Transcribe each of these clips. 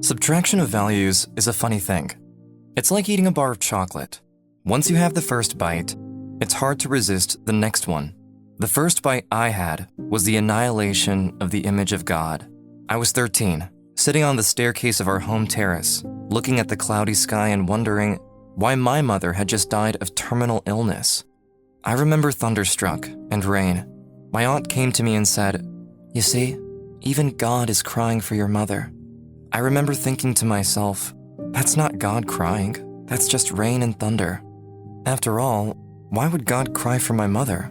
Subtraction of values is a funny thing. It's like eating a bar of chocolate. Once you have the first bite, it's hard to resist the next one. The first bite I had was the annihilation of the image of God. I was 13, sitting on the staircase of our home terrace, looking at the cloudy sky and wondering why my mother had just died of terminal illness. I remember thunderstruck and rain. My aunt came to me and said, "You see, even God is crying for your mother." I remember thinking to myself, that's not God crying, that's just rain and thunder. After all, why would God cry for my mother?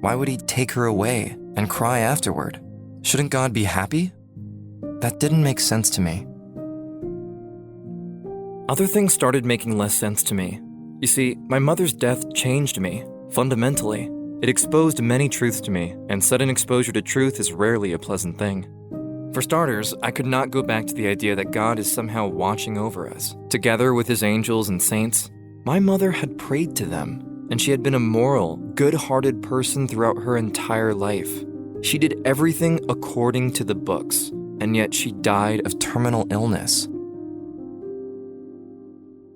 Why would he take her away and cry afterward? Shouldn't God be happy? That didn't make sense to me. Other things started making less sense to me. You see, my mother's death changed me, fundamentally. It exposed many truths to me, and sudden exposure to truth is rarely a pleasant thing. For starters, I could not go back to the idea that God is somehow watching over us. Together with his angels and saints, my mother had prayed to them, and she had been a moral, good-hearted person throughout her entire life. She did everything according to the books, and yet she died of terminal illness.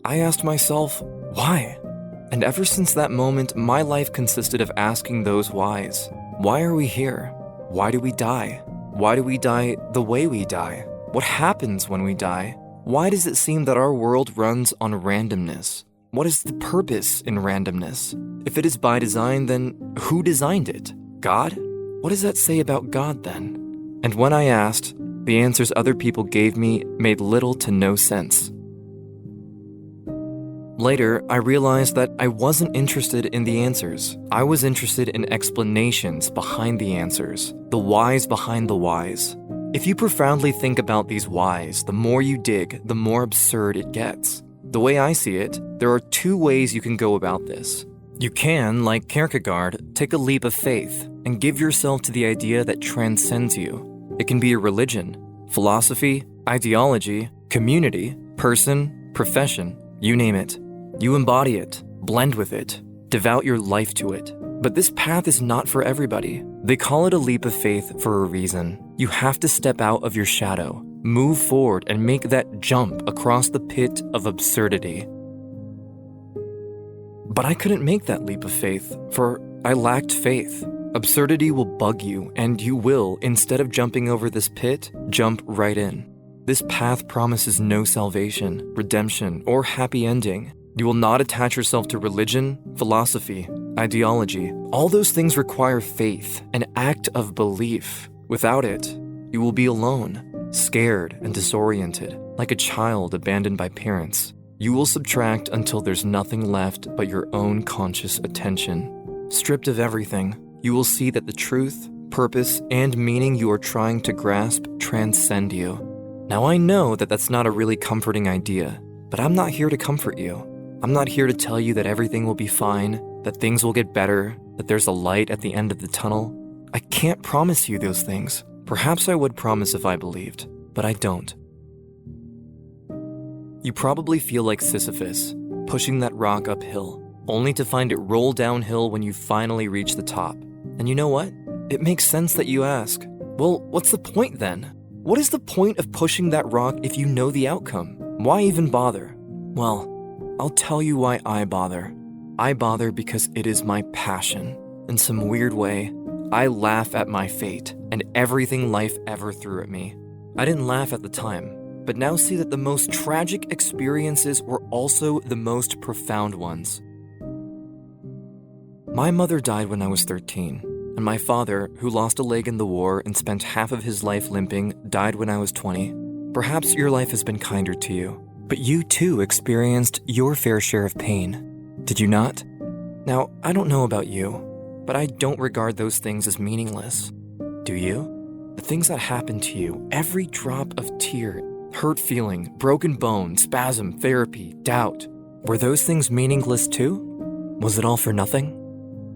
I asked myself, why? And ever since that moment, my life consisted of asking those whys. Why are we here? Why do we die? Why do we die the way we die? What happens when we die? Why does it seem that our world runs on randomness? What is the purpose in randomness? If it is by design, then who designed it? God? What does that say about God then? And when I asked, the answers other people gave me made little to no sense. Later, I realized that I wasn't interested in the answers. I was interested in explanations behind the answers, the whys behind the whys. If you profoundly think about these whys, the more you dig, the more absurd it gets. The way I see it, there are two ways you can go about this. You can, like Kierkegaard, take a leap of faith and give yourself to the idea that transcends you. It can be a religion, philosophy, ideology, community, person, profession, you name it. You embody it, blend with it, devote your life to it. But this path is not for everybody. They call it a leap of faith for a reason. You have to step out of your shadow, move forward, and make that jump across the pit of absurdity. But I couldn't make that leap of faith, for I lacked faith. Absurdity will bug you, and you will, instead of jumping over this pit, jump right in. This path promises no salvation, redemption, or happy ending. You will not attach yourself to religion, philosophy, ideology. All those things require faith, an act of belief. Without it, you will be alone, scared and disoriented, like a child abandoned by parents. You will subtract until there's nothing left but your own conscious attention. Stripped of everything, you will see that the truth, purpose, and meaning you are trying to grasp transcend you. Now I know that that's not a really comforting idea, but I'm not here to comfort you. I'm not here to tell you that everything will be fine, that things will get better, that there's a light at the end of the tunnel. I can't promise you those things. Perhaps I would promise if I believed, but I don't. You probably feel like Sisyphus, pushing that rock uphill, only to find it roll downhill when you finally reach the top. And you know what? It makes sense that you ask, well, what's the point then? What is the point of pushing that rock if you know the outcome? Why even bother? Well, I'll tell you why I bother. I bother because it is my passion. In some weird way, I laugh at my fate and everything life ever threw at me. I didn't laugh at the time, but now see that the most tragic experiences were also the most profound ones. My mother died when I was 13, and my father, who lost a leg in the war and spent half of his life limping, died when I was 20. Perhaps your life has been kinder to you. But you too experienced your fair share of pain, did you not? Now, I don't know about you, but I don't regard those things as meaningless. Do you? The things that happened to you, every drop of tear, hurt feeling, broken bone, spasm, therapy, doubt, were those things meaningless too? Was it all for nothing?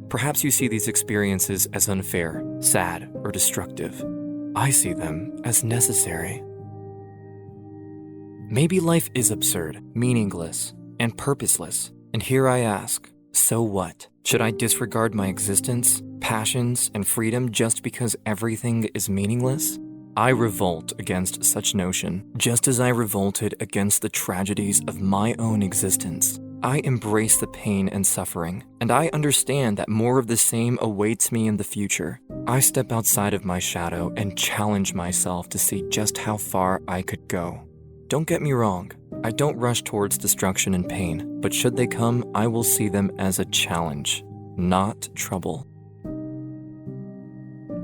Perhaps you see these experiences as unfair, sad, or destructive. I see them as necessary. Maybe life is absurd, meaningless, and purposeless. And here I ask, so what? Should I disregard my existence, passions, and freedom just because everything is meaningless? I revolt against such notion, just as I revolted against the tragedies of my own existence. I embrace the pain and suffering, and I understand that more of the same awaits me in the future. I step outside of my shadow and challenge myself to see just how far I could go. Don't get me wrong, I don't rush towards destruction and pain, but should they come, I will see them as a challenge, not trouble.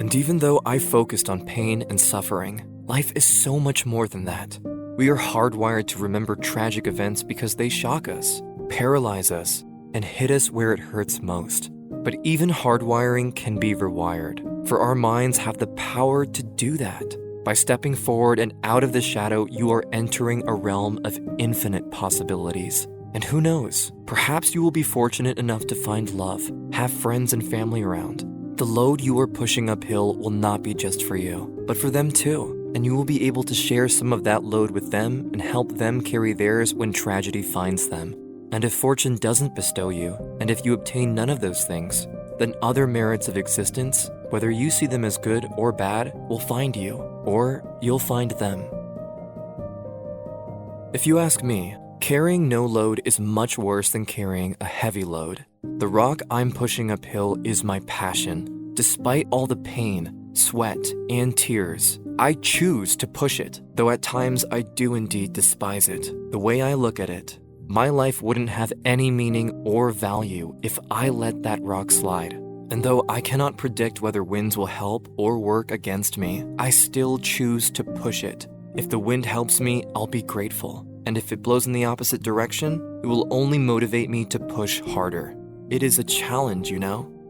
And even though I focused on pain and suffering, life is so much more than that. We are hardwired to remember tragic events because they shock us, paralyze us, and hit us where it hurts most. But even hardwiring can be rewired, for our minds have the power to do that. By stepping forward and out of the shadow, you are entering a realm of infinite possibilities. And who knows, perhaps you will be fortunate enough to find love, have friends and family around. The load you are pushing uphill will not be just for you, but for them too. And you will be able to share some of that load with them and help them carry theirs when tragedy finds them. And if fortune doesn't bestow you, and if you obtain none of those things, then other merits of existence, whether you see them as good or bad, will find you, or you'll find them. If you ask me, carrying no load is much worse than carrying a heavy load. The rock I'm pushing uphill is my passion. Despite all the pain, sweat, and tears, I choose to push it, though at times I do indeed despise it. The way I look at it, my life wouldn't have any meaning or value if I let that rock slide. And though I cannot predict whether winds will help or work against me, I still choose to push it. If the wind helps me, I'll be grateful. And if it blows in the opposite direction, it will only motivate me to push harder. It is a challenge,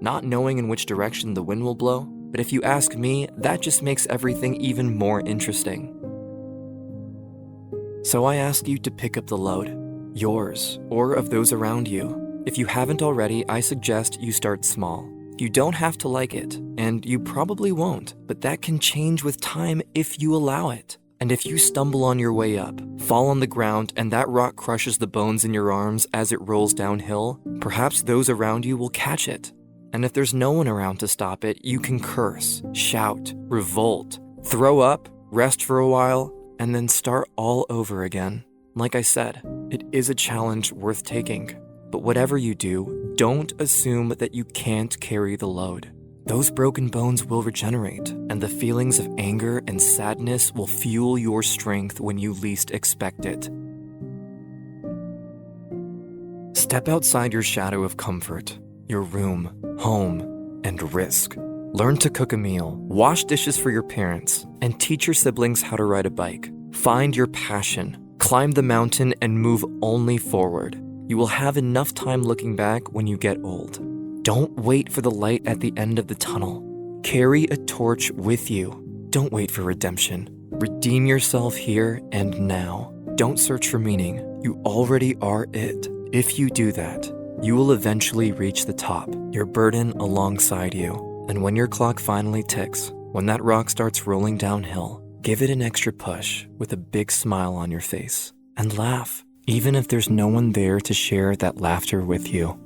not knowing in which direction the wind will blow. But if you ask me, that just makes everything even more interesting. So I ask you to pick up the load, yours or of those around you. If you haven't already, I suggest you start small. You don't have to like it, and you probably won't, but that can change with time if you allow it. And if you stumble on your way up, fall on the ground, and that rock crushes the bones in your arms as it rolls downhill, perhaps those around you will catch it. And if there's no one around to stop it, you can curse, shout, revolt, throw up, rest for a while, and then start all over again. Like I said, it is a challenge worth taking. But whatever you do, don't assume that you can't carry the load. Those broken bones will regenerate, and the feelings of anger and sadness will fuel your strength when you least expect it. Step outside your shadow of comfort, your room, home, and risk. Learn to cook a meal, wash dishes for your parents, and teach your siblings how to ride a bike. Find your passion, climb the mountain, and move only forward. You will have enough time looking back when you get old. Don't wait for the light at the end of the tunnel. Carry a torch with you. Don't wait for redemption. Redeem yourself here and now. Don't search for meaning. You already are it. If you do that, you will eventually reach the top, your burden alongside you. And when your clock finally ticks, when that rock starts rolling downhill, give it an extra push with a big smile on your face and laugh, even if there's no one there to share that laughter with you.